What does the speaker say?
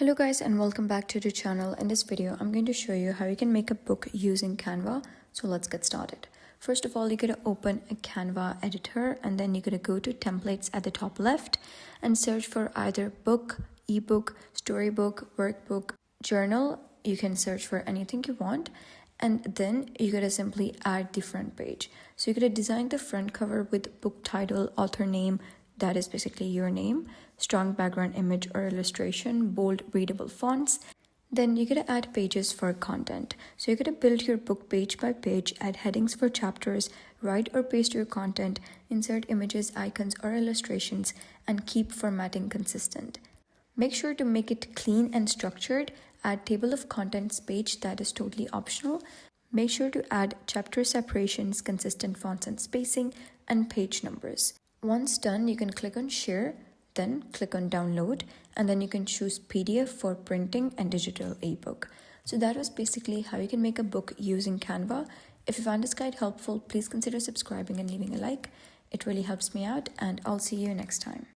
Hello guys and welcome back to the channel. In this video, I'm going to show you how you can make a book using Canva. So let's get started. First of all, you're going to open a Canva editor and then you're going to go to templates at the top left and search for either book, ebook, storybook, workbook, journal. You can search for anything you want. And then you're going to simply add the front page. So you're going to design the front cover with book title, author name, that is basically your name, strong background image or illustration, bold readable fonts. Then you're going to add pages for content. So you're going to build your book page by page, add headings for chapters, write or paste your content, insert images, icons or illustrations, and keep formatting consistent. Make sure to make it clean and structured. Add table of contents page, that is totally optional. Make sure to add chapter separations, consistent fonts and spacing, and page numbers. Once done, you can click on share, then click on download, and then you can choose PDF for printing and digital ebook. So that was basically how you can make a book using Canva. If you found this guide helpful, please consider subscribing and leaving a like. It really helps me out, and I'll see you next time.